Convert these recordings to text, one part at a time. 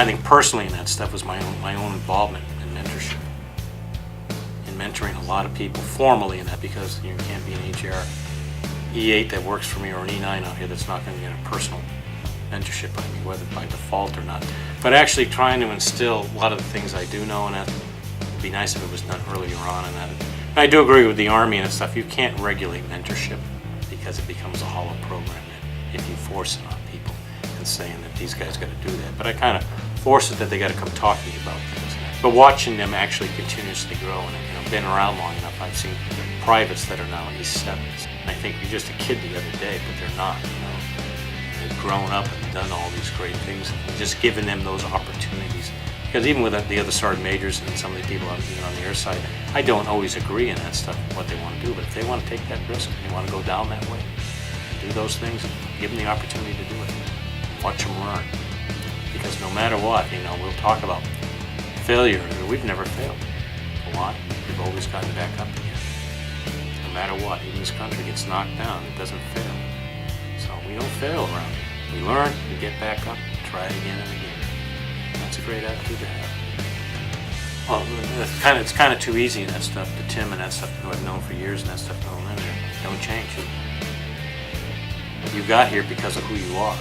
I think personally in that stuff was my own involvement in mentorship, in mentoring a lot of people formally in that, because you can't be an HR E8 that works for me or an E9 out here that's not going to get a personal mentorship by me, whether by default or not. But actually trying to instill a lot of the things I do know, and that would be nice if it was done earlier on. And that, and I do agree with the Army and stuff. You can't regulate mentorship because it becomes a hollow program if you force it on people and saying that these guys got to do that. But I kind of force it that they got to come talk to me about things. But watching them actually continuously grow, and been around long enough, I've seen privates that are now in these 70s. I think you're just a kid the other day, but they're not. They've grown up and done all these great things, and just giving them those opportunities. Because even with the other sergeant majors and some of the people on the air side, I don't always agree in that stuff, what they want to do. But if they want to take that risk, and they want to go down that way, do those things, give them the opportunity to do it. Watch them learn. Because no matter what, we'll talk about failure. We've never failed. Why? We've always gotten back up again. No matter what, even this country gets knocked down, it doesn't fail. So we don't fail around here. We learn, we get back up, try it again and again. That's a great attitude to have. Well, it's kind of too easy, that stuff, to Tim and that stuff, who I've known for years, and that stuff going in there. Don't change. You got here because of who you are.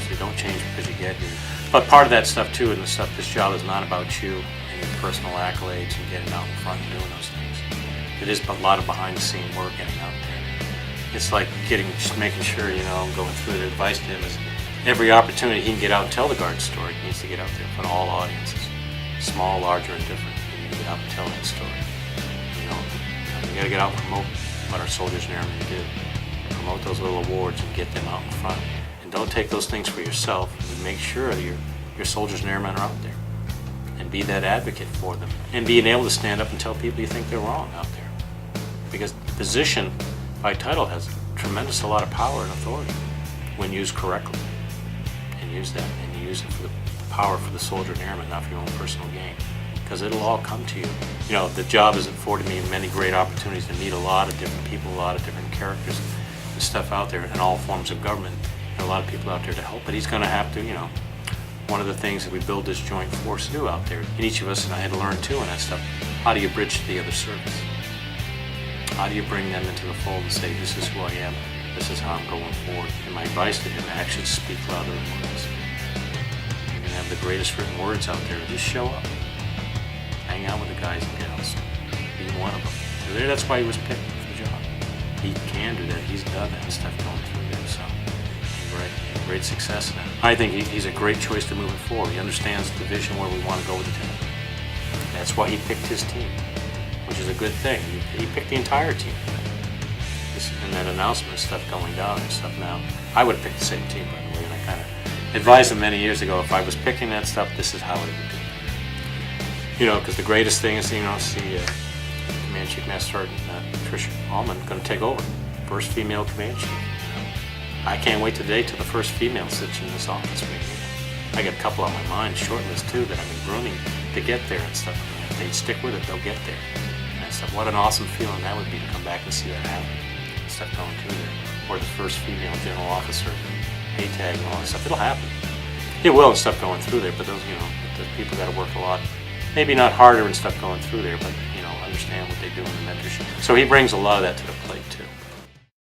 So don't change because you get here. But part of that stuff too, and the stuff, this job is not about you and your personal accolades and getting out in front and doing those things. It is a lot of behind the scene work getting out there. It's like just making sure, going through the advice to him is every opportunity he can get out and tell the Guard story, he needs to get out there in front of all audiences, small, larger, and different. You need to get out and tell that story. You got to get out and promote what our soldiers and airmen do. Promote those little awards and get them out in front. And don't take those things for yourself. And make sure that your soldiers and airmen are out there. And be that advocate for them. And being able to stand up and tell people you think they're wrong out there. Because the position by title has a lot of power and authority when used correctly. And use that. And use it for the power for the soldier and airman, not for your own personal gain. Because it'll all come to you. The job has afforded me many great opportunities to meet a lot of different people, a lot of different characters and stuff out there in all forms of government. A lot of people out there to help, but he's going to have to, one of the things that we build this joint force to do out there, and each of us, and I had to learn too in that stuff, how do you bridge to the other service? How do you bring them into the fold and say, this is who I am, this is how I'm going forward? And my advice to him, actions speak louder than words. You're going to have the greatest written words out there, just show up. Hang out with the guys and gals. Be one of them. That's why he was picked for the job. He can do that, he's done that stuff going through there, so. Great success in it. I think he's a great choice to moving forward. He understands the vision where we want to go with the team. That's why he picked his team, which is a good thing. He picked the entire team. And that announcement stuff going down and stuff now. I would have picked the same team, by the way, and I kind of advised him many years ago, if I was picking that stuff, this is how it would be. Because the greatest thing is, see Command Chief Master Sergeant Tricia Allman going to take over. First female command chief. I can't wait today till the first female sits in this office with me. I got a couple on my mind, short list too, that I've been grooming to get there and stuff. If they stick with it, they'll get there. And stuff. What an awesome feeling that would be to come back and see that happen. And stuff going through there. Or the first female general officer, pay tag and all that stuff. It'll happen. It will and stuff going through there, but those, the people got to work a lot. Maybe not harder and stuff going through there, but, understand what they do in the mentorship. So he brings a lot of that to the plate too.